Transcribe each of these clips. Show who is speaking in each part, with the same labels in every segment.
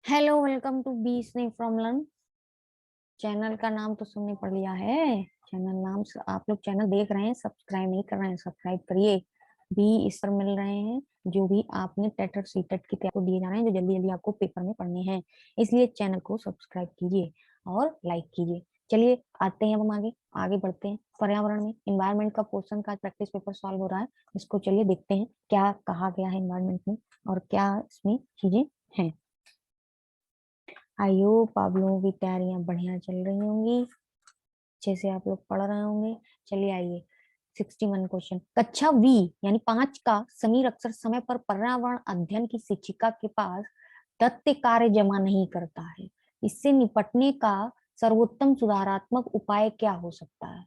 Speaker 1: Hello, welcome to be snake from learn. Channel का नाम तो सुनने पड़ लिया है। चैनल नाम से आप लोग चैनल देख रहे हैं, सब्सक्राइब नहीं कर रहे हैं, सब्सक्राइब करिए। बी इस पर मिल रहे हैं जो भी आपने टेट और सीटेट की तैयारी को दिए जा रहे हैं, जो जल्दी जल्दी आपको पेपर में पढ़ने हैं। इसलिए चैनल को सब्सक्राइब कीजिए और लाइक कीजिए। चलिए आते हैं, अब हम आगे आगे बढ़ते हैं। पर्यावरण में इन्वायरमेंट का पोर्शन का प्रैक्टिस पेपर सॉल्व हो रहा है। इसको चलिए देखते हैं क्या कहा गया है इन्वायरमेंट में और क्या इसमें चीजें हैं। आई होप आप लोगों की तैयारियां बढ़िया चल रही होंगी, अच्छे से आप लोग पढ़ रहे होंगे। चलिए आइए 61 क्वेश्चन। कक्षा वी यानी 5 का समीर अक्सर समय पर पर्यावरण अध्ययन की शिक्षिका के पास दत्त कार्य जमा नहीं करता है। इससे निपटने का सर्वोत्तम सुधारात्मक उपाय क्या हो सकता है?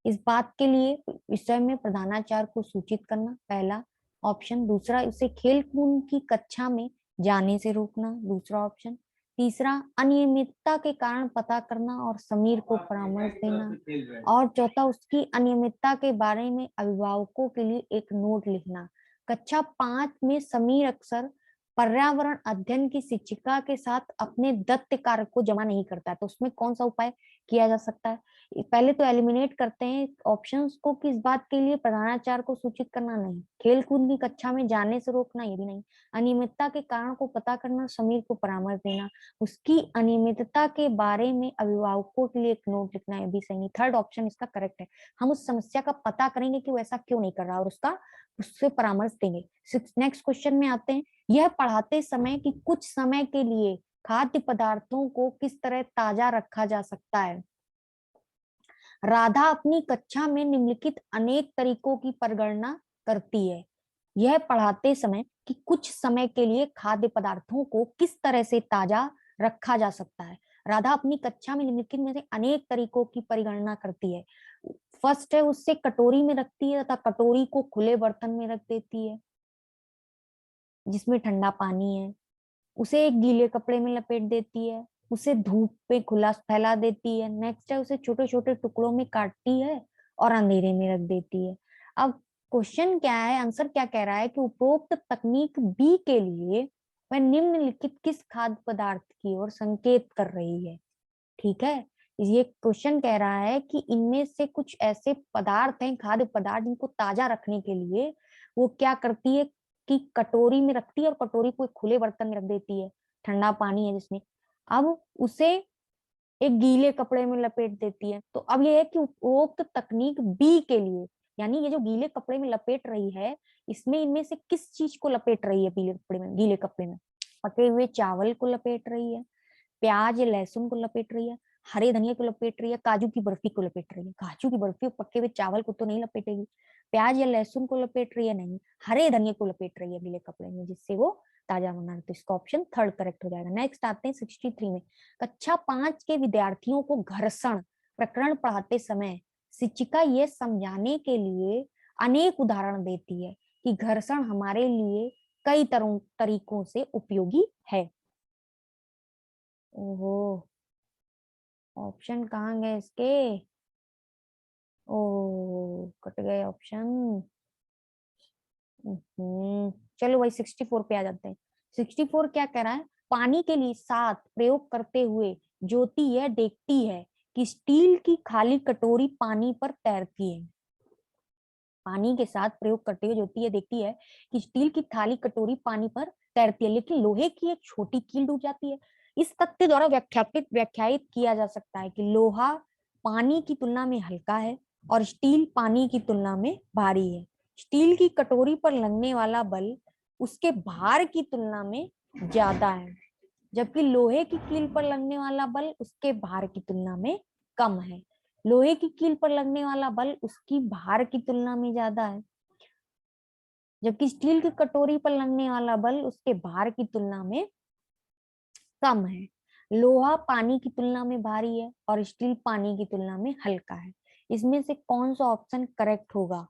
Speaker 1: इस बात के लिए विषय में प्रधानाचार्य को सूचित करना पहला ऑप्शन। दूसरा, इसे खेल कूद की कक्षा में जाने से रोकना दूसरा ऑप्शन। तीसरा, अनियमितता के कारण पता करना और समीर को परामर्श देना। और चौथा, उसकी अनियमितता के बारे में अभिभावकों के लिए एक नोट लिखना। कक्षा 5 में समीर अक्सर पर्यावरण अध्ययन की शिक्षिका के साथ अपने दत्त कार्य को जमा नहीं करता, तो उसमें कौन सा उपाय किया जा सकता है? पहले तो एलिमिनेट करते हैं ऑप्शंस को। किस बात के लिए प्रधानाचार्य को सूचित करना? नहीं। खेल कूद की कक्षा में जाने से रोकना, ये भी नहीं। अनियमितता के कारण को पता करना, समीर को परामर्श देना। उसकी अनियमितता के बारे में अभिभावकों के लिए एक नोट लिखना, ये भी सही नहीं। थर्ड ऑप्शन इसका करेक्ट है। हम उस समस्या का पता करेंगे कि वो ऐसा क्यों नहीं कर रहा और उससे परामर्श देंगे। नेक्स्ट क्वेश्चन में आते हैं। यह पढ़ाते समय कि कुछ समय के लिए खाद्य पदार्थों को किस तरह ताजा रखा जा सकता है? राधा अपनी कक्षा में निम्नलिखित अनेक तरीकों की परिगणना करती है। यह पढ़ाते समय कि कुछ समय के लिए खाद्य पदार्थों को किस तरह से ताजा रखा जा सकता है। राधा अपनी कक्षा में निम्नलिखित में से अनेक तरीकों की परिगणना करती है। फर्स्ट है, उससे कटोरी में रखती है तथा कटोरी को खुले बर्तन में रख देती है जिसमें ठंडा पानी है। उसे एक गीले कपड़े में लपेट देती है। उसे धूप पे खुला फैला देती है। नेक्स्ट है, उसे छोटे छोटे टुकड़ों में काटती है और अंधेरे में रख देती है। अब क्वेश्चन क्या है, आंसर क्या कह रहा है कि उपरोक्त तकनीक बी के लिए वह निम्नलिखित किस खाद्य पदार्थ की ओर संकेत कर रही है? ठीक है, ये क्वेश्चन कह रहा है कि इनमें से कुछ ऐसे पदार्थ हैं, खाद्य पदार्थ, जिनको ताजा रखने के लिए वो क्या करती है कि कटोरी में रखती है और कटोरी को एक खुले बर्तन में रख देती है, ठंडा पानी है जिसमें। अब उसे एक गीले कपड़े में लपेट देती है। तो अब ये है कि उपरोक्त तकनीक बी के लिए, यानी ये जो गीले कपड़े में लपेट रही है, इसमें इनमें से किस चीज को लपेट रही है? गीले कपड़े में पके हुए चावल को लपेट रही है, प्याज लहसुन को लपेट रही है, हरे धनिया को लपेट रही है, काजू की बर्फी को लपेट रही है। काजू की बर्फी और पके हुए चावल को तो नहीं लपेटेगी। प्याज या लहसुन को लपेट रही है, नहीं। हरे धनिया को लपेट रही है गीले कपड़े में, जिससे वो ताजा बना रही है। तो इसका ऑप्शन थर्ड करेक्ट हो जाएगा। नेक्स्ट आते हैं 63 में। कक्षा 5 के विद्यार्थियों को घर्षण प्रकरण पढ़ाते समय शिक्षिका ये समझाने के लिए अनेक उदाहरण देती है कि घर्षण हमारे लिए कई तरीकों से उपयोगी है। ओहो, ऑप्शन कहाँ गए इसके? ओ, कट गए ऑप्शन। चलो भाई 64 पे आ जाते हैं। 64 क्या कह रहा है? पानी के लिए साथ प्रयोग करते हुए ज्योति यह देखती है कि स्टील की खाली कटोरी पानी पर तैरती है। पानी के साथ प्रयोग करते हुए ज्योति यह देखती है कि स्टील की थाली कटोरी पानी पर तैरती है, लेकिन लोहे की एक छोटी कील डूब जाती है। इस तथ्य द्वारा व्याख्यायित किया जा सकता है कि लोहा पानी की तुलना में हल्का है और स्टील पानी की तुलना में भारी है। स्टील की कटोरी पर लगने वाला बल उसके भार की तुलना में ज्यादा है, जबकि लोहे की कील पर लगने वाला बल उसके भार की तुलना में कम है। लोहे की कील पर लगने वाला बल उसकी भार की तुलना में ज्यादा है, जबकि स्टील की कटोरी पर लगने वाला बल उसके भार की तुलना में कम है। लोहा पानी की तुलना में भारी है और स्टील पानी की तुलना में हल्का है। इसमें से कौन सा ऑप्शन करेक्ट होगा?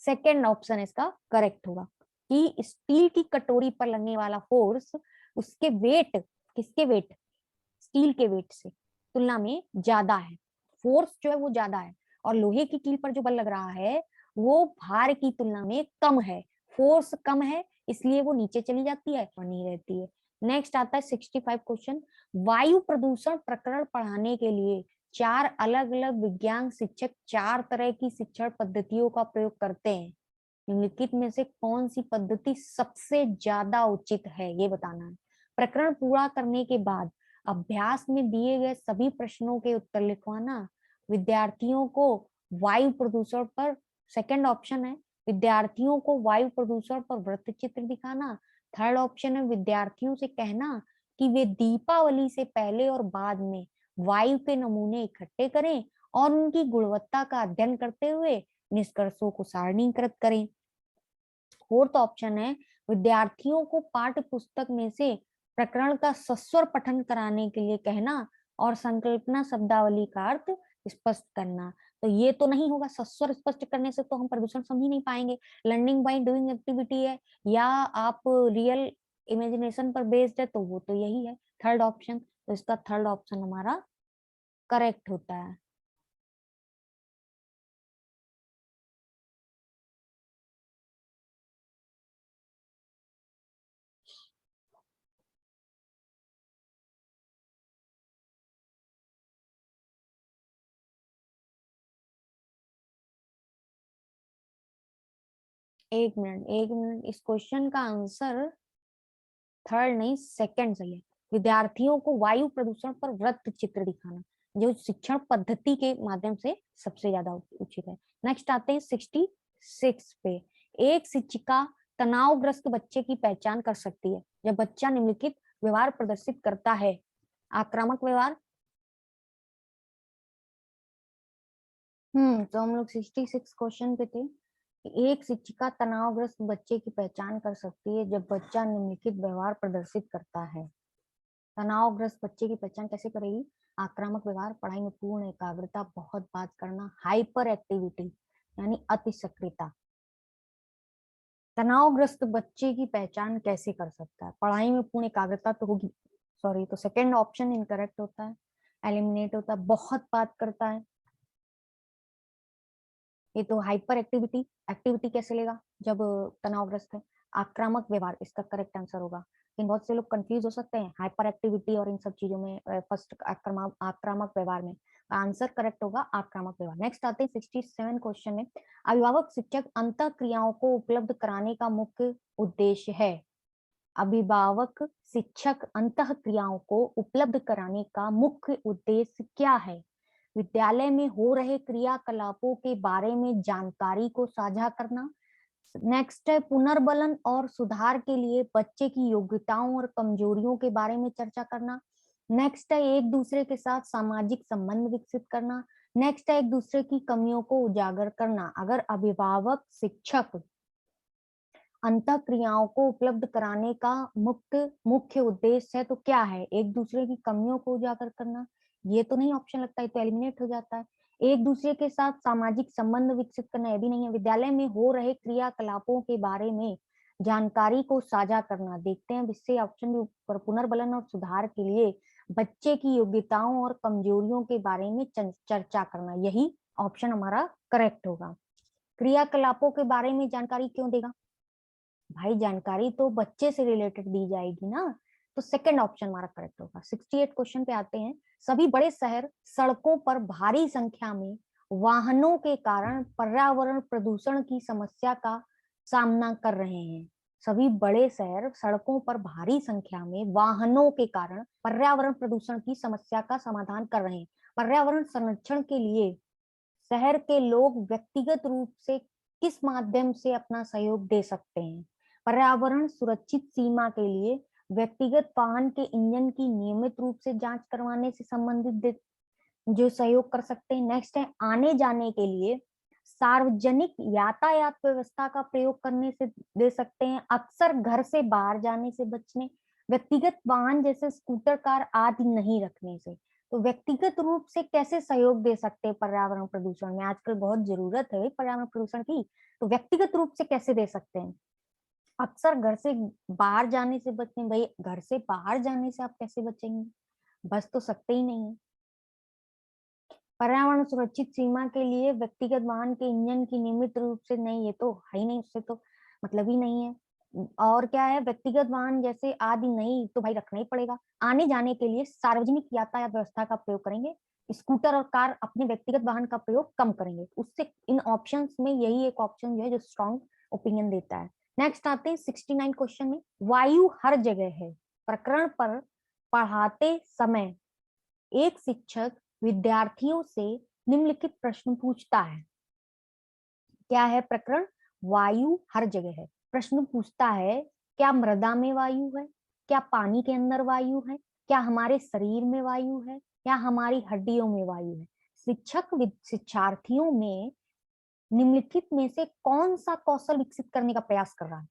Speaker 1: सेकेंड ऑप्शन इसका करेक्ट होगा कि स्टील की कटोरी पर लगने वाला फोर्स उसके वेट, किसके वेट? स्टील के वेट से तुलना में ज्यादा है, फोर्स जो है वो ज्यादा है, और लोहे की कील पर जो बल लग रहा है वो भार की तुलना में कम है, फोर्स कम है, इसलिए वो नीचे चली जाती है और नहीं रहती है। नेक्स्ट आता है 65 क्वेश्चन। वायु प्रदूषण प्रकरण पढ़ाने के लिए 4 अलग अलग विज्ञान शिक्षक 4 तरह की शिक्षण पद्धतियों का प्रयोग करते हैं, निम्नलिखित में से कौन सी पद्धति सबसे ज्यादा उचित है ये बताना है। प्रकरण पूरा करने के बाद अभ्यास में दिए गए सभी प्रश्नों के उत्तर लिखवाना। विद्यार्थियों को वायु प्रदूषण पर, सेकंड ऑप्शन है विद्यार्थियों को वायु प्रदूषण पर वृत्त चित्र दिखाना। थर्ड ऑप्शन है विद्यार्थियों से कहना कि वे दीपावली से पहले और बाद में वायु के नमूने इकट्ठे करें और उनकी गुणवत्ता का अध्ययन करते हुए निष्कर्षों को सारणीकृत करें। फोर्थ ऑप्शन है विद्यार्थियों को पाठ्य पुस्तक में से प्रकरण का सस्वर पठन कराने के लिए कहना और संकल्पना शब्दावली का अर्थ स्पष्ट करना। तो ये तो नहीं होगा, सस्वर स्पष्ट करने से तो हम प्रदूषण समझ ही नहीं पाएंगे। लर्निंग बाय डूइंग एक्टिविटी है या आप रियल इमेजिनेशन पर बेस्ड है, तो वो तो यही है थर्ड ऑप्शन। तो इसका थर्ड ऑप्शन हमारा करेक्ट होता है। एक मिनट एक मिनट, इस क्वेश्चन का आंसर थर्ड नहीं सेकंड सही है। विद्यार्थियों को वायु प्रदूषण पर वृत्त चित्र दिखाना जो शिक्षण पद्धति के माध्यम से सबसे ज्यादा उचित है। नेक्स्ट आते हैं 66 पे। एक शिक्षिका तनावग्रस्त बच्चे की पहचान कर सकती है जब बच्चा निम्नलिखित व्यवहार प्रदर्शित करता है। आक्रामक व्यवहार। तो हम लोग 66 क्वेश्चन पे थे। एक शिक्षिका तनावग्रस्त बच्चे की पहचान कर सकती है जब बच्चा निम्नलिखित व्यवहार प्रदर्शित करता है। तनावग्रस्त बच्चे की पहचान कैसे करेगी? आक्रामक व्यवहार, पढ़ाई में पूर्ण एकाग्रता, बहुत बात करना, हाइपर एक्टिविटी यानी अति सक्रियता। तनावग्रस्त बच्चे की पहचान कैसे कर सकता है? पढ़ाई में पूर्ण एकाग्रता तो होगी, सॉरी, तो सेकंड ऑप्शन इनकरेक्ट होता है, एलिमिनेट होता है। बहुत बात करता है, ये तो हाइपर एक्टिविटी, एक्टिविटी कैसे लेगा जब तनावग्रस्त है? आक्रामक व्यवहार इसका करेक्ट आंसर होगा। लेकिन बहुत से लोग कंफ्यूज हो सकते हैं हाइपर एक्टिविटी और इन सब चीजों में, फर्स्ट आक्रामक आक्रामक व्यवहार में। आंसर करेक्ट होगा आक्रामक व्यवहार। नेक्स्ट आते हैं 67 क्वेश्चन में। अभिभावक शिक्षक अंतः क्रियाओं को उपलब्ध कराने का मुख्य उद्देश्य है। अभिभावक शिक्षक अंतः क्रियाओं को उपलब्ध कराने का मुख्य उद्देश्य क्या है? विद्यालय में हो रहे क्रियाकलापों के बारे में जानकारी को साझा करना। नेक्स्ट है पुनर्बलन और सुधार के लिए बच्चे की योग्यताओं और कमजोरियों के बारे में चर्चा करना। नेक्स्ट है एक दूसरे के साथ सामाजिक संबंध विकसित करना। नेक्स्ट है एक दूसरे की कमियों को उजागर करना। अगर अभिभावक शिक्षक अंतः क्रियाओं को उपलब्ध कराने का मुख्य उद्देश्य है तो क्या है? एक दूसरे की कमियों को उजागर करना, ये तो नहीं ऑप्शन लगता है, तो एलिमिनेट हो जाता है। एक दूसरे के साथ सामाजिक संबंध विकसित करना, ये भी नहीं है। विद्यालय में हो रहे क्रियाकलापों के बारे में जानकारी को साझा करना, देखते हैं इससे ऑप्शन भी ऊपर। पुनर्बलन और सुधार के लिए बच्चे की योग्यताओं और कमजोरियों के बारे में चर्चा करना, यही ऑप्शन हमारा करेक्ट होगा। क्रियाकलापों के बारे में जानकारी क्यों देगा भाई? जानकारी तो बच्चे से रिलेटेड दी जाएगी ना, तो सेकंड ऑप्शन हमारा करेक्ट होगा। 68 क्वेश्चन पे आते हैं। सभी बड़े शहर सड़कों पर भारी संख्या में वाहनों के कारण पर्यावरण प्रदूषण की समस्या का सामना कर रहे हैं। सभी बड़े शहर सड़कों पर भारी संख्या में वाहनों के कारण पर्यावरण प्रदूषण की समस्या का समाधान कर रहे हैं। पर्यावरण संरक्षण के लिए शहर के लोग व्यक्तिगत रूप से किस माध्यम से अपना सहयोग दे सकते हैं? पर्यावरण सुरक्षित सीमा के लिए व्यक्तिगत वाहन के इंजन की नियमित रूप से जांच करवाने से संबंधित जो सहयोग कर सकते हैं। नेक्स्ट है आने जाने के लिए सार्वजनिक यातायात व्यवस्था का प्रयोग करने से दे सकते हैं। अक्सर घर से बाहर जाने से बचने, व्यक्तिगत वाहन जैसे स्कूटर कार आदि नहीं रखने से। तो व्यक्तिगत रूप से कैसे सहयोग दे सकते हैं पर्यावरण प्रदूषण में? आजकल बहुत जरूरत है पर्यावरण प्रदूषण की, तो व्यक्तिगत रूप से कैसे दे सकते हैं? अक्सर घर से बाहर जाने से बचने, भाई घर से बाहर जाने से आप कैसे बचेंगे? बच तो सकते ही नहीं है। पर्यावरण सुरक्षित सीमा के लिए व्यक्तिगत वाहन के इंजन की नियमित रूप से नहीं, ये तो है ही नहीं, उससे तो मतलब ही नहीं है। और क्या है, व्यक्तिगत वाहन जैसे आदि नहीं तो भाई रखना ही पड़ेगा। आने जाने के लिए सार्वजनिक यातायात व्यवस्था का प्रयोग करेंगे। स्कूटर और कार अपने व्यक्तिगत वाहन का प्रयोग कम करेंगे। उससे इन ऑप्शंस में यही एक ऑप्शन जो है जो स्ट्रॉन्ग ओपिनियन देता है। नेक्स्ट आते हैं 69 क्वेश्चन में, वायु हर जगह है प्रकरण पर पढ़ाते समय एक शिक्षक विद्यार्थियों से निम्नलिखित प्रश्न पूछता है। क्या है प्रकरण? वायु हर जगह है। प्रश्न पूछता है, क्या मृदा में वायु है? क्या पानी के अंदर वायु है? क्या हमारे शरीर में वायु है? या हमारी हड्डियों में वायु है? शिक्षक शिक्षार्थियों में निम्नलिखित में से कौन सा कौशल विकसित करने का प्रयास कर रहा है?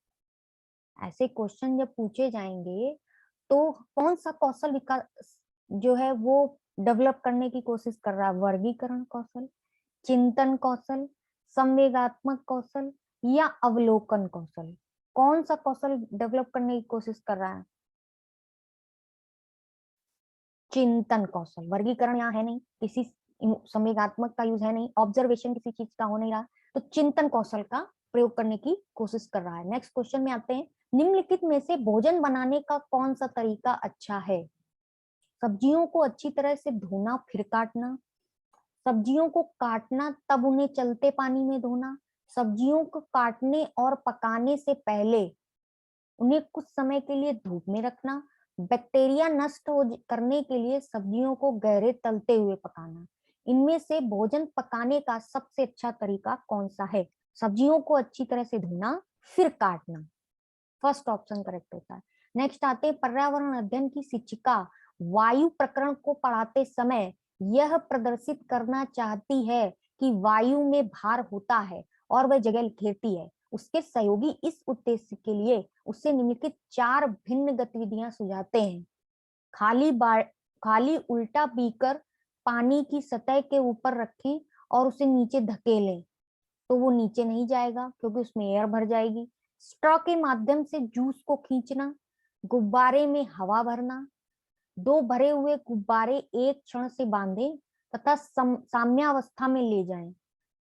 Speaker 1: ऐसे क्वेश्चन जब पूछे जाएंगे तो कौन सा कौशल विकास जो है वो डेवलप करने की कोशिश कर रहा है? वर्गीकरण कौशल, चिंतन कौशल, संवेगात्मक कौशल या अवलोकन कौशल? कौन सा कौशल डेवलप करने की कोशिश कर रहा है? चिंतन कौशल। वर्गीकरण यहाँ है नहीं, किसी संवेगात्मक का यूज है नहीं, ऑब्जर्वेशन किसी चीज का हो नहीं रहा, तो चिंतन कौशल का प्रयोग करने की कोशिश कर रहा है। नेक्स्ट क्वेश्चन में आते हैं, निम्नलिखित में से भोजन बनाने का कौन सा तरीका अच्छा है? सब्जियों को अच्छी तरह से धोना फिर काटना, सब्जियों को काटना तब उन्हें चलते पानी में धोना, सब्जियों को काटने और पकाने से पहले उन्हें कुछ समय के लिए धूप में रखना, बैक्टीरिया नष्ट करने के लिए सब्जियों को गहरे तलते हुए पकाना। इनमें से भोजन पकाने का सबसे अच्छा तरीका कौन सा है? सब्जियों को अच्छी तरह से धोना फिर काटना। फर्स्ट ऑप्शन करेक्ट होता है। नेक्स्ट आते हैं, पर्यावरण अध्ययन की शिक्षिका वायु प्रकरण को पढ़ाते समय यह प्रदर्शित करना चाहती है कि वायु में भार होता है और वह जगह घेरती है। उसके सहयोगी इस उद्देश्य के लिए उससे निम्नलिखित 4 भिन्न गतिविधियां सुझाते हैं। खाली उल्टा बीकर पानी की सतह के ऊपर रखें और उसे नीचे धकेलें, तो वो नीचे नहीं जाएगा क्योंकि उसमें एयर भर जाएगी। स्ट्रॉ के माध्यम से जूस को खींचना, गुब्बारे में हवा भरना, 2 भरे हुए गुब्बारे एक क्षण से बांधें तथा साम्यावस्था में ले जाएं,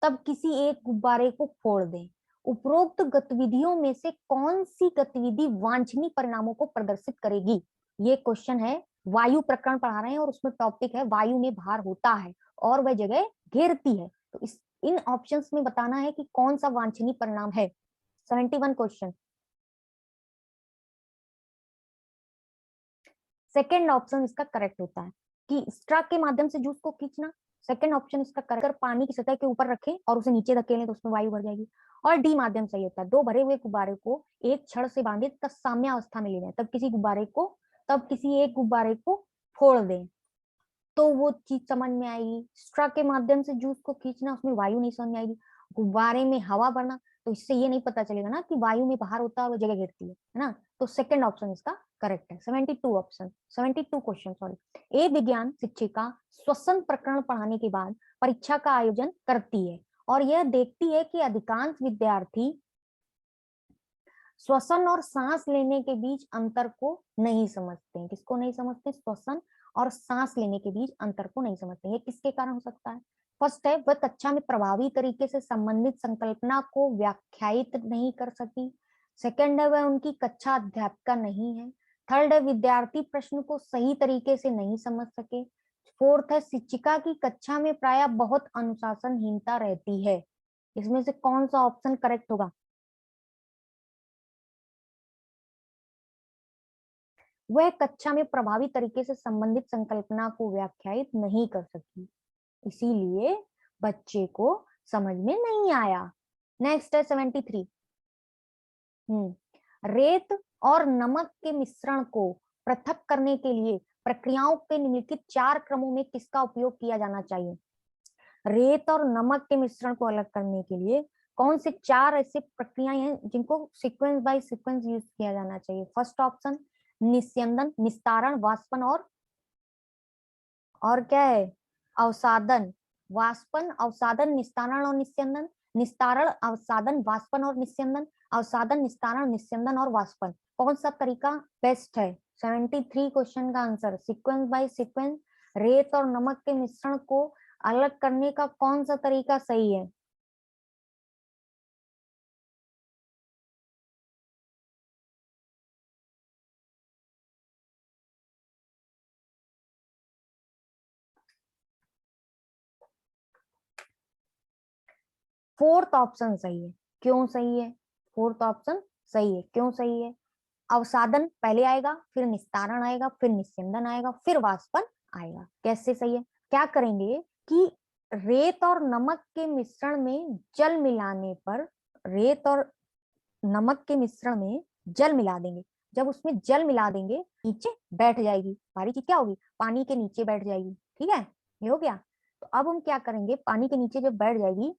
Speaker 1: तब किसी एक गुब्बारे को फोड़ दें। उपरोक्त गतिविधियों में से कौन सी गतिविधि वांछनीय परिणामों को प्रदर्शित करेगी? ये क्वेश्चन है, वायु प्रकरण पढ़ा रहे हैं और उसमें टॉपिक है वायु में भार होता है और वह जगह घेरती है, तो इन ऑप्शंस में बताना है कि कौन सा वांछनीय परिणाम है। 71 क्वेश्चन, सेकेंड ऑप्शन इसका करेक्ट होता है कि स्ट्रा के माध्यम से जूस को खींचना, सेकेंड ऑप्शन इसका करेक्ट। पानी की सतह के ऊपर रखें और उसे नीचे धकेलें तो उसमें वायु भर जाएगी। और डी माध्यम सही होता है, 2 भरे हुए गुब्बारे को एक छड़ से बांधे तब साम्य अवस्था में ले जाए, तब किसी एक गुब्बारे को फोड़ दें, तो वो चीज समझ में आएगी। स्ट्रा के माध्यम से जूस को खींचना, उसमें वायु नहीं समझ में आएगी। गुब्बारे में हवा भरना, तो इससे ये नहीं पता चलेगा ना कि वायु में बाहर होता है वो जगह गिरती है ना, तो सेकंड ऑप्शन इसका करेक्ट है। 72 ऑप्शन, 72 क्वेश्चन सॉरी। ए विज्ञान शिक्षिका श्वसन प्रकरण पढ़ाने के बाद परीक्षा का आयोजन करती है और यह देखती है कि अधिकांश विद्यार्थी श्वसन और सांस लेने के बीच अंतर को नहीं समझते हैं। किसको नहीं समझते? श्वसन और सांस लेने के बीच अंतर को नहीं समझते। ये किसके कारण हो सकता है? फर्स्ट है, वह कक्षा में प्रभावी तरीके से संबंधित संकल्पना को व्याख्यायित नहीं कर सकी। सेकंड है, वह उनकी कक्षा अध्यापिका नहीं है। थर्ड है, विद्यार्थी प्रश्न को सही तरीके से नहीं समझ सके। फोर्थ है, शिक्षिका की कक्षा में प्रायः बहुत अनुशासनहीनता रहती है। इसमें से कौन सा ऑप्शन करेक्ट होगा? वह कक्षा में प्रभावी तरीके से संबंधित संकल्पना को व्याख्यायित नहीं कर सकी, इसीलिए बच्चे को समझ में नहीं आया। नेक्स्ट है 73। रेत और नमक के मिश्रण को पृथक करने के लिए प्रक्रियाओं के निम्नलिखित 4 क्रमों में किसका उपयोग किया जाना चाहिए? रेत और नमक के मिश्रण को अलग करने के लिए कौन से 4 ऐसी प्रक्रियाएं हैं जिनको सीक्वेंस बाय सीक्वेंस यूज किया जाना चाहिए? फर्स्ट ऑप्शन निस्यंदन, निस्तारण, वाष्पन और क्या है? अवसादन। वाष्पन, अवसादन, निस्तारण और निस्यंदन। निस्तारण, अवसादन, वाष्पन और निस्यंदन। अवसादन, निस्तारण, निस्यंदन और वाष्पन। कौन सा तरीका बेस्ट है? 73 क्वेश्चन का आंसर सीक्वेंस बाय सीक्वेंस रेत और नमक के मिश्रण को अलग करने का कौन सा तरीका सही है? फोर्थ ऑप्शन सही है। क्यों सही है? फोर्थ ऑप्शन सही है, क्यों सही है? अवसादन पहले आएगा, फिर निस्तारण आएगा, फिर निस्यंदन आएगा, फिर वाष्पन आएगा। कैसे सही है? क्या करेंगे कि रेत और नमक के मिश्रण में जल मिलाने पर, रेत और नमक के मिश्रण में जल मिला देंगे। जब उसमें जल मिला देंगे, नीचे बैठ जाएगी सारी चीज, क्या होगी? पानी के नीचे बैठ जाएगी। ठीक है, ये हो गया। तो अब हम क्या करेंगे, पानी के नीचे जब बैठ जाएगी,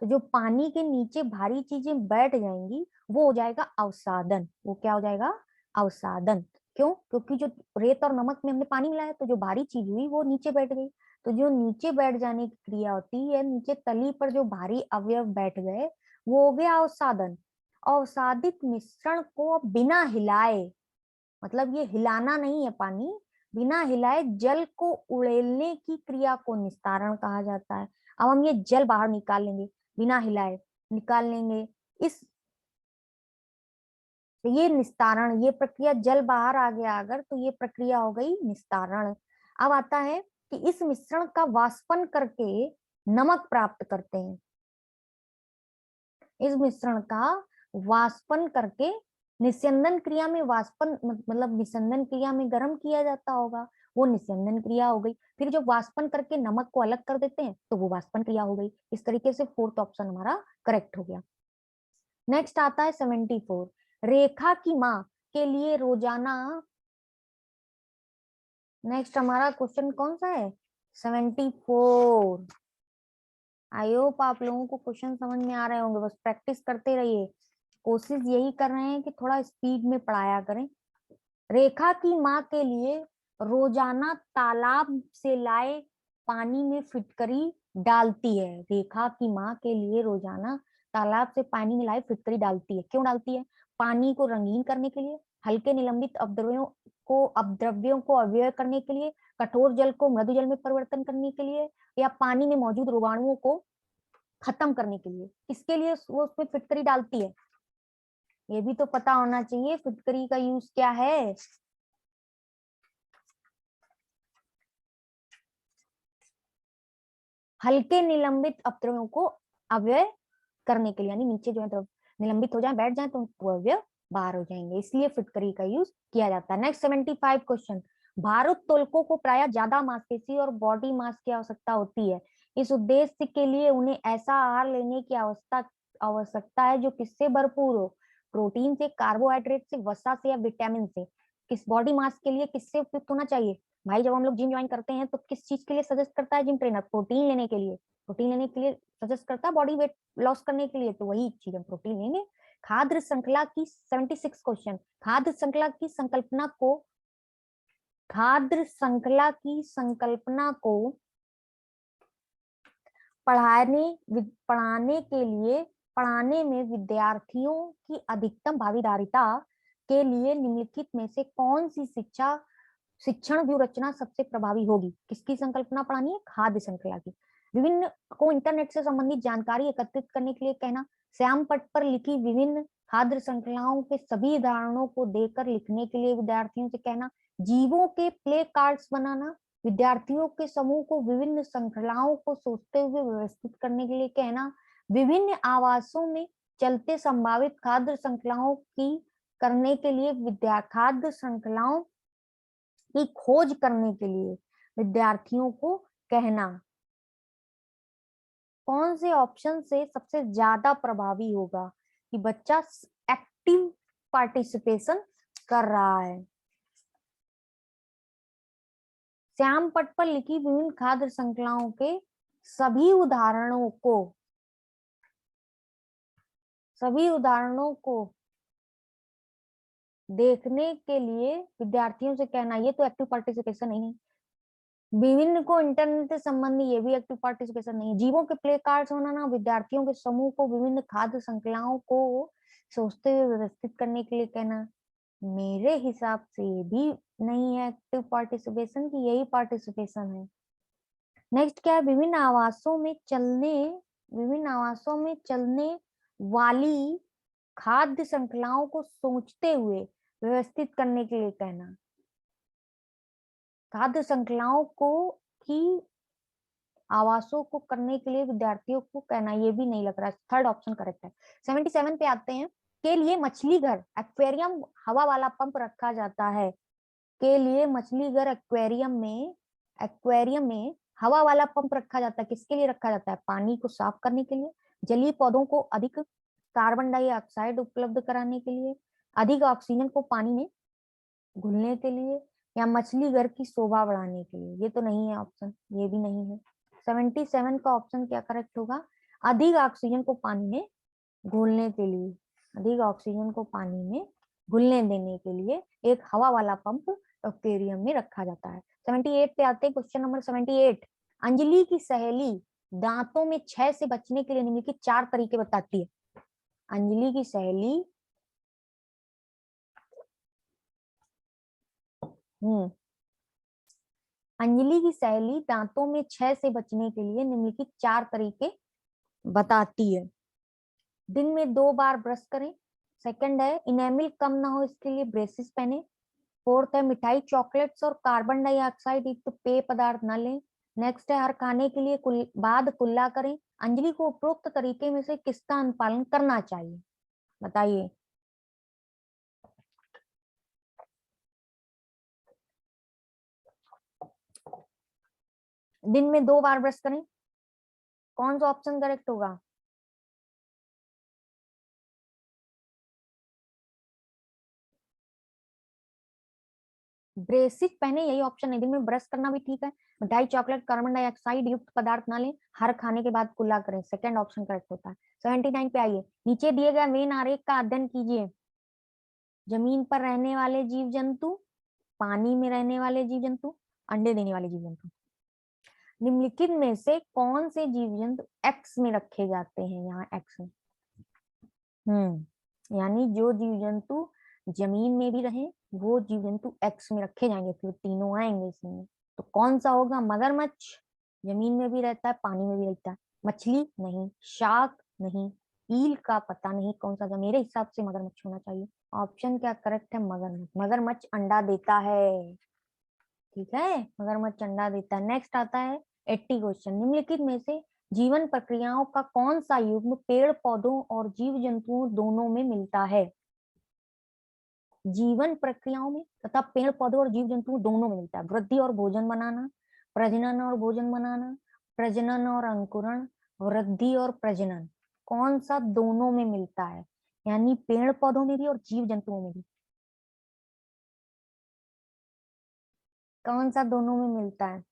Speaker 1: तो जो पानी के नीचे भारी चीजें बैठ जाएंगी वो हो जाएगा अवसादन। वो क्या हो जाएगा? अवसादन। क्यों? क्योंकि जो रेत और नमक में हमने पानी मिलाया तो जो भारी चीज हुई वो नीचे बैठ गई। तो जो नीचे बैठ जाने की क्रिया होती है, नीचे तली पर जो भारी अवयव बैठ गए, वो हो गया अवसादन। अवसादित मिश्रण को बिना हिलाए, मतलब ये हिलाना नहीं है पानी, बिना हिलाए जल को उड़ेलने की क्रिया को निस्तारण कहा जाता है। अब हम ये जल बाहर निकाल लेंगे, बिना हिलाए निकाल लेंगे, इस ये निस्तारण, ये प्रक्रिया, जल बाहर आ गया अगर, तो ये प्रक्रिया हो गई निस्तारण। अब आता है कि इस मिश्रण का वाष्पन करके नमक प्राप्त करते हैं। इस मिश्रण का वाष्पन करके, निस्यंदन क्रिया में वाष्पन मतलब निस्यंदन क्रिया में गर्म किया जाता होगा, वो निस्यंदन क्रिया हो गई। फिर जब वाष्पन करके नमक को अलग कर देते हैं तो वो वाष्पन क्रिया हो गई। इस तरीके से फोर्थ ऑप्शन हमारा करेक्ट हो गया। नेक्स्ट आता है 74। रेखा की माँ के लिए रोजाना, नेक्स्ट हमारा क्वेश्चन कौन सा है? 74। आई होप आप लोगों को क्वेश्चन समझ में आ रहे होंगे, बस प्रैक्टिस करते रहिए। कोशिश यही कर रहे हैं कि थोड़ा स्पीड में पढ़ाया करें। रेखा की माँ के लिए रोजाना तालाब से लाए पानी में फिटकरी डालती है। रेखा की माँ के लिए रोजाना तालाब से पानी में लाए फिटकरी डालती है। क्यों डालती है? पानी को रंगीन करने के लिए, हल्के निलंबित अपद्रव्यों को अव्यय करने के लिए, कठोर जल को मृदु जल में परिवर्तन करने के लिए, या पानी में मौजूद रोगाणुओं को खत्म करने के लिए। इसके लिए वो उसमें फिटकरी डालती है। ये भी तो पता होना चाहिए फिटकरी का यूज क्या है। हल्के निलंबित अपद्रव्यों को अव्यय करने के लिए, यानी नीचे जो है द्रव निलंबित हो जाए, बैठ जाए, तो वो अव्यय बाहर हो जाएंगे, इसलिए फिटकरी का यूज किया जाता है। Next 75 question. भारोत्तोलकों को प्राय ज्यादा मांसपेशी और बॉडी मास की आवश्यकता होती है। इस उद्देश्य के लिए उन्हें ऐसा आहार लेने की आवश्यकता है जो किससे भरपूर हो? प्रोटीन से, कार्बोहाइड्रेट से, वसा से, या विटामिन से? किस बॉडी मास के लिए किससे उपयुक्त होना चाहिए? भाई जब हम लोग जिम ज्वाइन करते हैं तो किस चीज के लिए सजेस्ट करता है जिम ट्रेनर? प्रोटीन लेने के लिए। प्रोटीन लेने के लिए सजेस्ट करता है बॉडी वेट लॉस करने के लिए, तो वही चीज हम प्रोटीन लेंगे। खाद्य श्रृंखला की 76 क्वेश्चन। खाद्य श्रृंखला की संकल्पना को, खाद्य श्रृंखला की संकल्पना को पढ़ाने पढ़ाने के लिए, पढ़ाने में विद्यार्थियों की अधिकतम भागीदारिता के लिए निम्नलिखित में से कौन सी शिक्षण व्यू रचना सबसे प्रभावी होगी? किसकी संकल्पना पढ़ानी है? खाद्य श्रृंखला की। विभिन्न को इंटरनेट से संबंधित जानकारी एकत्रित करने के लिए कहना, श्याम पट्ट पर लिखी विभिन्न खाद्य श्रृंखलाओं के सभी उदाहरणों को देकर लिखने के लिए विद्यार्थियों से कहना, जीवों के प्ले कार्ड्स बनाना, विद्यार्थियों के समूह को विभिन्न श्रृंखलाओं को सोचते हुए व्यवस्थित करने के लिए कहना, विभिन्न आवासों में चलते संभावित खाद्य श्रृंखलाओं की करने के लिए खाद्य श्रृंखलाओं की खोज करने के लिए विद्यार्थियों को कहना। कौन से ऑप्शन से सबसे ज्यादा प्रभावी होगा कि बच्चा एक्टिव पार्टिसिपेशन कर रहा है? श्याम पट्ट पर लिखी विभिन्न खाद्य श्रृंखलाओं के सभी उदाहरणों को, सभी उदाहरणों को देखने के लिए विद्यार्थियों से कहना, ये तो एक्टिव पार्टिसिपेशन नहीं है। विभिन्न को इंटरनेट से संबंधी, ये भी एक्टिव पार्टिसिपेशन नहीं है। जीवों के प्ले कार्ड्स बनाना, विद्यार्थियों के समूह को विभिन्न खाद्य श्रृंखलाओं को सोचते हुए व्यवस्थित करने के लिए कहना, मेरे हिसाब से ये भी नहीं है एक्टिव पार्टिसिपेशन की, यही पार्टिसिपेशन है। नेक्स्ट क्या है, विभिन्न आवासों में चलने वाली खाद्य श्रृंखलाओं को सोचते हुए व्यवस्थित करने के लिए कहना। खाद्य श्रृंखलाओं को की आवासों को करने के लिए विद्यार्थियों को कहना, ये भी नहीं लग रहा है। थर्ड ऑप्शन करेक्ट है। 77 पे आते हैं। के लिए मछली घर एक्वेरियम हवा वाला पंप रखा जाता है। के लिए मछली घर एक्वेरियम में हवा वाला पंप रखा जाता है। किसके लिए रखा जाता है? पानी को साफ करने के लिए, जलीय पौधों को अधिक कार्बन डाइऑक्साइड उपलब्ध कराने के लिए, अधिक ऑक्सीजन को पानी में घुलने के लिए, या मछली घर की शोभा बढ़ाने के लिए। ये तो नहीं है ऑप्शन, ये भी नहीं है। 77 का ऑप्शन क्या करेक्ट होगा? अधिक ऑक्सीजन को पानी में घुलने के लिए, अधिक ऑक्सीजन को पानी में घुलने देने के लिए एक हवा वाला पंप एक्वेरियम में रखा जाता है। 78 पे आते हैं, क्वेश्चन नंबर 78। अंजलि की सहेली दांतों में क्षय से बचने के लिए निम्नलिखित 4 तरीके बताती है। अंजलि की सहेली अंजलि की सहेली दांतों में क्षय से बचने के लिए निम्नलिखित 4 तरीके बताती है। दिन में 2 बार ब्रश करें। सेकंड है, इनेमिल कम ना हो इसके लिए ब्रेसेस पहने। फोर्थ है, मिठाई, चॉकलेट्स और कार्बन डाइऑक्साइड युक्त पेय पदार्थ न लें। नेक्स्ट है, हर खाने के लिए बाद कुल्ला करें। अंजलि को उपरोक्त तरीके में से किसका अनुपालन करना चाहिए? बताइए। दिन में 2 बार ब्रश करें, कौन सा ऑप्शन करेक्ट होगा? ब्रेसिक पहने, यही ऑप्शन है। दिन में ब्रश करना भी ठीक है। मिठाई, चॉकलेट, कार्बन डाइऑक्साइड युक्त पदार्थ ना लें, हर खाने के बाद कुल्ला करें, सेकंड ऑप्शन करेक्ट होता है। 79 पे आइए। नीचे दिए गए वेन आरेख का अध्ययन कीजिए। जमीन पर रहने वाले जीव जंतु, पानी में रहने वाले जीव जंतु, अंडे देने वाले जीव जंतु। निम्नलिखित में से कौन से जीव जंतु एक्स में रखे जाते हैं? यहाँ एक्स में यानी जो जीव जंतु जमीन में भी रहे वो जीव जंतु एक्स में रखे जाएंगे, फिर तीनों आएंगे इसमें। तो कौन सा होगा? मगरमच्छ जमीन में भी रहता है, पानी में भी रहता है। मछली नहीं, शार्क नहीं, ईल का पता नहीं कौन सा था। मेरे हिसाब से मगरमच्छ होना चाहिए। ऑप्शन क्या करेक्ट है? मगरमच्छ। मगरमच्छ अंडा देता है, ठीक है, मगरमच्छ अंडा देता है। नेक्स्ट आता है 80 क्वेश्चन। निम्नलिखित में से जीवन प्रक्रियाओं का कौन सा युग्म पेड़ पौधों और जीव जंतुओं दोनों में मिलता है? जीवन प्रक्रियाओं में तथा पेड़ पौधों और जीव जंतुओं दोनों में मिलता है। वृद्धि और भोजन बनाना, प्रजनन और भोजन बनाना, प्रजनन और अंकुरण, वृद्धि और प्रजनन, कौन सा दोनों में मिलता है? यानी पेड़ पौधों में भी और जीव जंतुओं में भी। कौन सा दोनों में मिलता है?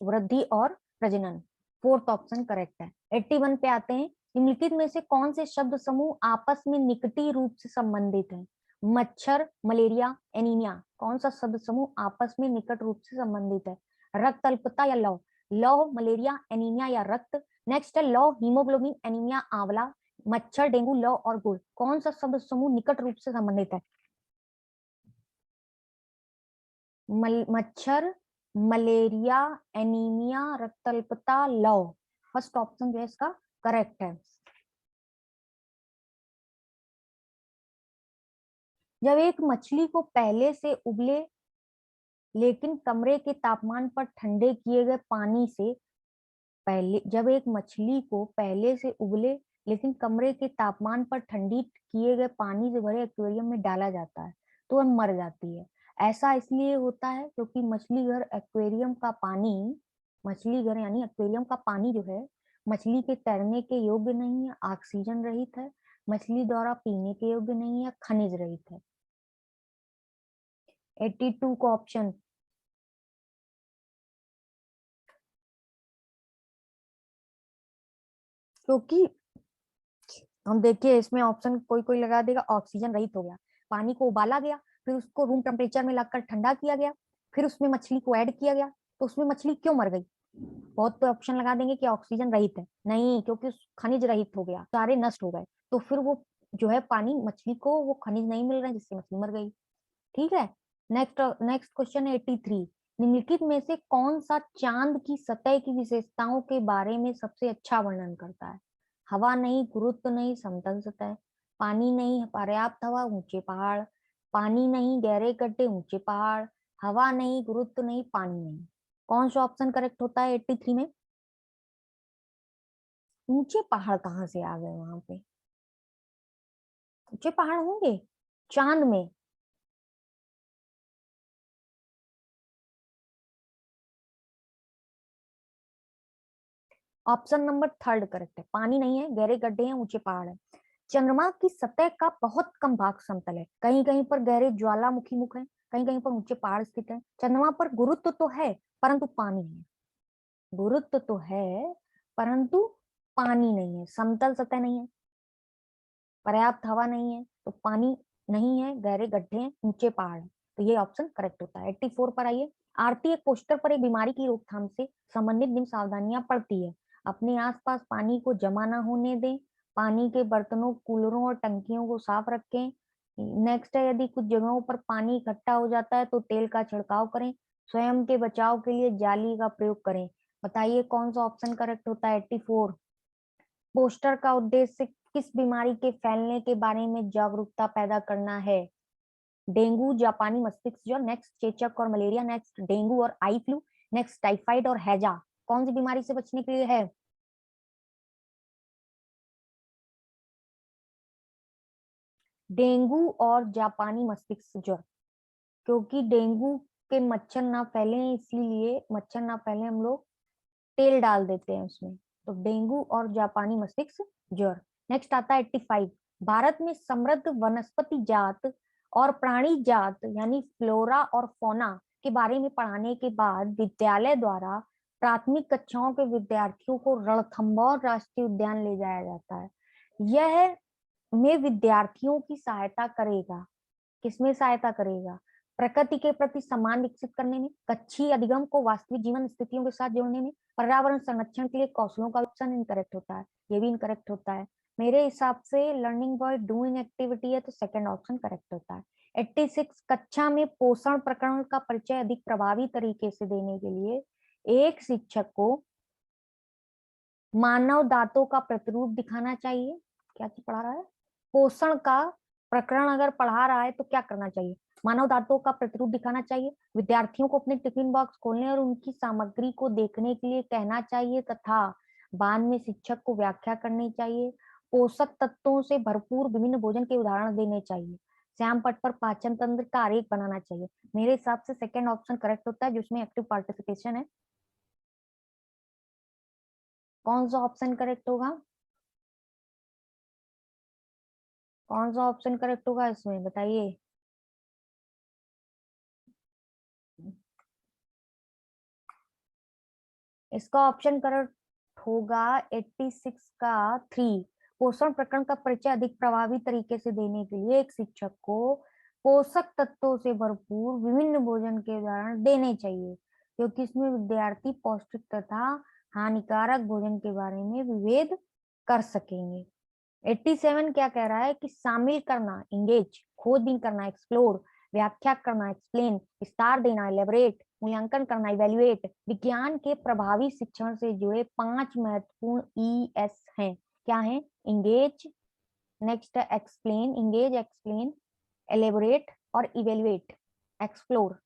Speaker 1: वृद्धि और प्रजनन, फोर्थ ऑप्शन करेक्ट है। 81 पे आते हैं। निम्नलिखित में से कौन से शब्द समूह आपस में निकटी रूप से संबंधित हैं? मच्छर, मलेरिया, एनीमिया, कौन सा शब्द समूह आपस में निकट रूप से संबंधित है? रक्त अल्पता या लौ? लौ, मलेरिया, एनीमिया या रक्त। नेक्स्ट है लौ, हीमोग्लोबिन, एनीमिया, आंवला, मच्छर, डेंगू, लौ और गुड़, कौन सा शब्द समूह निकट रूप से संबंधित है? मच्छर, मलेरिया, एनीमिया, रक्तअल्पता, लौ, फर्स्ट ऑप्शन जो है इसका करेक्ट है। जब एक मछली को पहले से उबले लेकिन कमरे के तापमान पर ठंडे किए गए पानी से पहले जब एक मछली को पहले से उबले लेकिन कमरे के तापमान पर ठंडी किए गए पानी से भरे एक्वेरियम में डाला जाता है तो वह मर जाती है। ऐसा इसलिए होता है क्योंकि मछली घर यानी एक्वेरियम का पानी जो है मछली के तैरने के योग्य नहीं है, ऑक्सीजन रहित है, मछली द्वारा पीने के योग्य नहीं है, खनिज रहित है। 82 का ऑप्शन। क्योंकि हम देखिए इसमें ऑप्शन कोई कोई लगा देगा ऑक्सीजन रहित हो गया, पानी को उबाला गया, फिर उसको रूम टेम्परेचर में लाकर ठंडा किया गया, फिर उसमें मछली को ऐड किया गया, तो उसमें मछली क्यों मर गई? बहुत तो ऑप्शन लगा देंगे कि ऑक्सीजन रहित है, नहीं, क्योंकि खनिज रहित हो गया, सारे नष्ट हो गए, तो फिर वो जो है पानी मछली को वो खनिज नहीं मिल रहे जिससे मछली मर गई। ठीक है। नेक्स्ट नेक्स्ट क्वेश्चन है 83। निम्नलिखित में से कौन सा चांद की सतह की विशेषताओं के बारे में सबसे अच्छा वर्णन करता है? हवा नहीं, गुरुत्व नहीं, समतल सतह। पानी नहीं, पर्याप्त हवा, ऊंचे पहाड़। पानी नहीं, गहरे गड्ढे, ऊंचे पहाड़। हवा नहीं, गुरुत्व नहीं, पानी नहीं। कौन सा ऑप्शन करेक्ट होता है 83 में? ऊंचे पहाड़ कहाँ से आ गए वहां पे? ऊंचे पहाड़ होंगे चांद में? ऑप्शन नंबर थर्ड करेक्ट है, पानी नहीं है, गहरे गड्ढे हैं, ऊंचे पहाड़ है। चंद्रमा की सतह का बहुत कम भाग समतल है, कहीं कहीं पर गहरे ज्वालामुखी मुख है, कहीं कहीं पर ऊंचे पहाड़ स्थित है। चंद्रमा पर गुरुत्व तो है परंतु पानी है। गुरुत्व तो है परंतु पानी नहीं है, समतल सतह नहीं है, पर्याप्त हवा नहीं है, तो पानी नहीं है, गहरे गड्ढे हैं, ऊंचे पहाड़ है। तो ये ऑप्शन करेक्ट होता है। 84 पर आइए। आरती एक पोस्टर पर एक बीमारी की रोकथाम से संबंधित निम्न सावधानियां पढ़ती है। अपने आसपास पानी को जमा ना होने दें। पानी के बर्तनों, कूलरों और टंकियों को साफ रखें। नेक्स्ट है, यदि कुछ जगहों पर पानी इकट्ठा हो जाता है तो तेल का छिड़काव करें। स्वयं के बचाव के लिए जाली का प्रयोग करें। बताइए कौन सा ऑप्शन करेक्ट होता है 84? पोस्टर का उद्देश्य किस बीमारी के फैलने के बारे में जागरूकता पैदा करना है? डेंगू, जापानी मस्तिष्क ज्वर, नेक्स्ट चेचक और मलेरिया, नेक्स्ट डेंगू और आई फ्लू, नेक्स्ट टाइफाइड और हैजा। कौन सी बीमारी से बचने के लिए है? डेंगू और जापानी मस्तिष्क ज्वर। क्योंकि डेंगू के मच्छर ना फैले, इसलिए मच्छर ना फैले हम लोग तेल डाल देते हैं उसमें। तो डेंगू और जापानी मस्तिष्क ज्वर। नेक्स्ट आता है 85। भारत में समृद्ध वनस्पति जात और प्राणी जात यानी फ्लोरा और फौना के बारे में पढ़ाने के बाद विद्यालय द्वारा प्राथमिक कक्षाओं के विद्यार्थियों को रणथंभौर राष्ट्रीय उद्यान ले जाया जाता है। यह में विद्यार्थियों की सहायता करेगा। किसमें सहायता करेगा? प्रकृति के प्रति सम्मान विकसित करने में, कच्छी अधिगम को वास्तविक जीवन स्थितियों के साथ जोड़ने में, पर्यावरण संरक्षण के लिए कौशलों का ऑप्शन इनकरेक्ट होता है। ये भी इनकरेक्ट होता है। मेरे हिसाब से लर्निंग बाय डूइंग एक्टिविटी है तो सेकंड ऑप्शन करेक्ट होता है। 86 कक्षा में पोषण प्रकरण का परिचय अधिक प्रभावी तरीके से देने के लिए एक शिक्षक को मानव दांतों का प्रतिरूप दिखाना चाहिए। क्या चीज पढ़ा रहा है? पोषण का प्रकरण अगर पढ़ा रहा है तो क्या करना चाहिए? मानव दांतों का प्रतिरूप दिखाना चाहिए, विद्यार्थियों को अपने टिफिन बॉक्स खोलने और उनकी सामग्री को देखने के लिए कहना चाहिए तथा बाद में शिक्षक को व्याख्या करनी चाहिए। पोषक तत्वों से भरपूर विभिन्न भोजन के उदाहरण देने चाहिए। श्याम पट पर पाचन तंत्र का आरेख बनाना चाहिए। मेरे हिसाब से सेकंड ऑप्शन करेक्ट होता है जिसमें एक्टिव पार्टिसिपेशन है। कौन सा ऑप्शन करेक्ट होगा? कौन सा ऑप्शन करेक्ट होगा इसमें बताइए? इसका ऑप्शन करेक्ट होगा 86 का 3। पोषण प्रकरण का परिचय अधिक प्रभावी तरीके से देने के लिए एक शिक्षक को पोषक तत्वों से भरपूर विभिन्न भोजन के उदाहरण देने चाहिए, क्योंकि इसमें विद्यार्थी पौष्टिक तथा हानिकारक भोजन के बारे में विभेद कर सकेंगे। 87 क्या कह रहा है कि शामिल करना, इंगेज, खोजबीन करना, एक्सप्लोर, व्याख्या करना, एक्सप्लेन, विस्तार देना, एलेबरेट, मूल्यांकन करना, इवेल्युएट। विज्ञान के प्रभावी शिक्षण से जुड़े 5 महत्वपूर्ण ES हैं। क्या है? इंगेज, नेक्स्ट है एक्सप्लेन, इंगेज, एक्सप्लेन, एलेबोरेट और इवेल्युएट, एक्सप्लोर।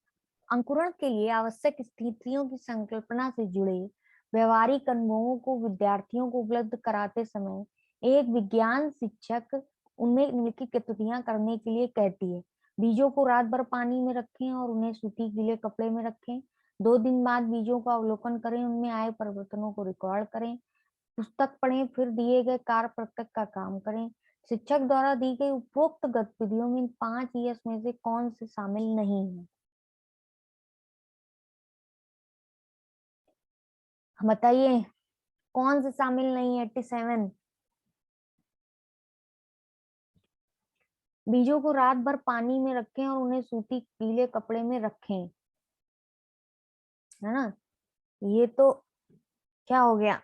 Speaker 1: अंकुरण के लिए आवश्यक स्थितियों की संकल्पना से जुड़े व्यवहारिक अनुभवों को विद्यार्थियों को उपलब्ध कराते समय एक विज्ञान शिक्षक उनमें निम्नलिखित गतिविधियां करने के लिए कहती है। बीजों को रात भर पानी में रखें और उन्हें सूती गीले कपड़े में रखें। 2 दिन बाद बीजों का अवलोकन करें, उनमें आए परिवर्तनों को रिकॉर्ड करें। पुस्तक पढ़ें, फिर दिए गए कार्य पत्रक का काम करें। शिक्षक द्वारा दी गई उपरोक्त गतिविधियों में इन 5 ES में से कौन से शामिल नहीं है? बताइए कौन से शामिल नहीं है? 87। बीजों को रात भर पानी में रखें और उन्हें सूती गीले कपड़े में रखें, है ना? ये तो क्या हो गया?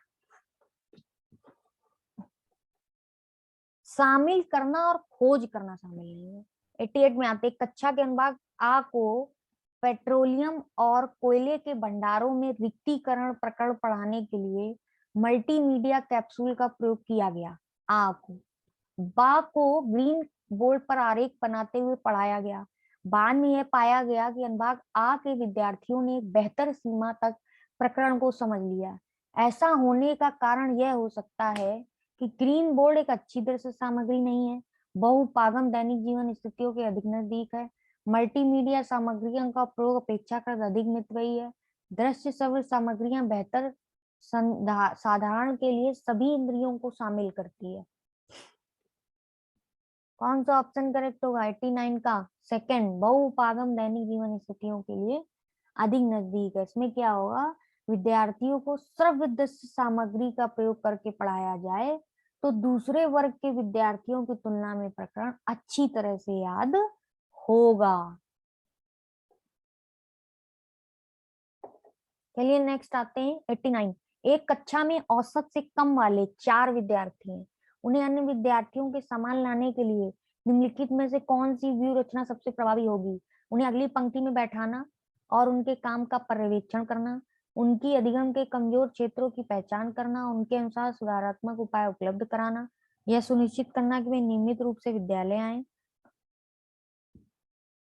Speaker 1: शामिल करना और खोज करना शामिल नहीं है। 88 में आते कक्षा के अनुभाग आ को पेट्रोलियम और कोयले के भंडारों में रिक्तीकरण प्रकरण पढ़ाने के लिए मल्टीमीडिया कैप्सूल का प्रयोग किया गया। आ को बा को ग्रीन बोर्ड पर आरेख बनाते हुए पढ़ाया गया। बाद में यह पाया गया कि अनुभाग आ के विद्यार्थियों ने एक बेहतर सीमा तक प्रकरण को समझ लिया। ऐसा होने का कारण यह हो सकता है कि ग्रीन बोर्ड एक अच्छी दृश्य सामग्री नहीं है, बहुपागम दैनिक जीवन स्थितियों के अधिक नजदीक है, मल्टीमीडिया सामग्रियों का प्रयोग अपेक्षाकृत अधिक मितव्ययी है, दृश्य श्रव्य सामग्रियां बेहतर साधारण के लिए सभी इंद्रियों को शामिल करती है। कौन सा ऑप्शन करेक्ट होगा 89 का? सेकंड, बहुपागम दैनिक जीवन स्थितियों के लिए अधिक नजदीक है। इसमें क्या होगा, विद्यार्थियों को श्रव्य दृश्य सामग्री का प्रयोग करके पढ़ाया जाए तो दूसरे वर्ग के विद्यार्थियों की तुलना में प्रकरण अच्छी तरह से याद होगा। चलिए नेक्स्ट आते हैं 89। एक कक्षा में औसत से कम वाले 4 विद्यार्थी हैं। उन्हें अन्य विद्यार्थियों के समान लाने के लिए निम्नलिखित में से कौन सी व्यू रचना सबसे प्रभावी होगी? उन्हें अगली पंक्ति में बैठाना और उनके काम का पर्यवेक्षण करना, उनकी अधिगम के कमजोर क्षेत्रों की पहचान करना, उनके अनुसार सुधारात्मक उपाय उपलब्ध कराना, यह सुनिश्चित करना कि वे नियमित रूप से विद्यालय आए,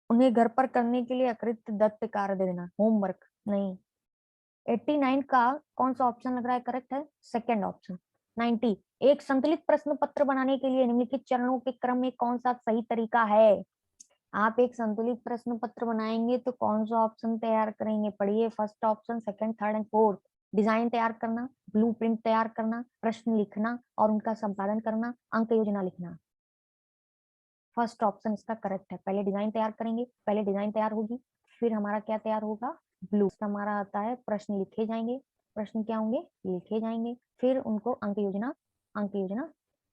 Speaker 1: उन्हें घर पर करने के लिए अतिरिक्त दत्त कार्य दे देना, होमवर्क नहीं। 89 का कौन सा ऑप्शन लग रहा है करेक्ट है? Second option. 90, एक संतुलित प्रश्न पत्र बनाने के लिए निम्नलिखित चरणों के क्रम में कौन सा सही तरीका है? आप एक संतुलित प्रश्न पत्र बनाएंगे तो कौन सा ऑप्शन तैयार करेंगे? पढ़िए, first option, second, third and fourth. Design तैयार करना, ब्लूप्रिंट तैयार करना, प्रश्न लिखना और उनका संपादन करना, अंक योजना लिखना। फर्स्ट ऑप्शन इसका करेक्ट है। पहले डिजाइन तैयार करेंगे, पहले डिजाइन तैयार होगी, फिर हमारा क्या तैयार होगा? ब्लू। हमारा आता है प्रश्न लिखे जाएंगे, प्रश्न क्या होंगे? लिखे जाएंगे, फिर उनको अंक योजना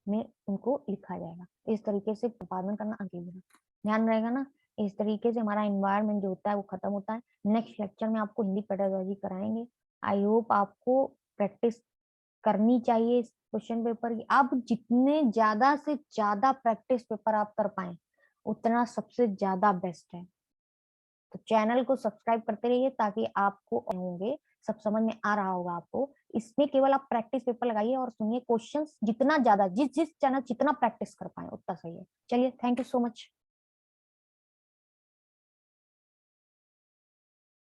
Speaker 1: में उनको लिखा जाएगा। इस तरीके से संपादन करना, अंक योजना, ध्यान रहेगा ना। इस तरीके से हमारा एनवायरनमेंट जो होता है वो खत्म होता है। नेक्स्ट लेक्चर में आपको हिंदी पेडागोजी कराएंगे। आई होप आपको प्रैक्टिस करनी चाहिए इस क्वेश्चन पेपर की। आप जितने ज्यादा से ज्यादा प्रैक्टिस पेपर आप कर पाए उतना सबसे ज्यादा बेस्ट है। तो चैनल को सब्सक्राइब करते रहिए ताकि आपको होंगे, सब समझ में आ रहा होगा आपको। इसमें केवल आप प्रैक्टिस पेपर लगाइए और सुनिए क्वेश्चंस, जितना ज्यादा जिस चैनल जितना प्रैक्टिस कर पाए उतना सही है। चलिए, थैंक यू सो मच।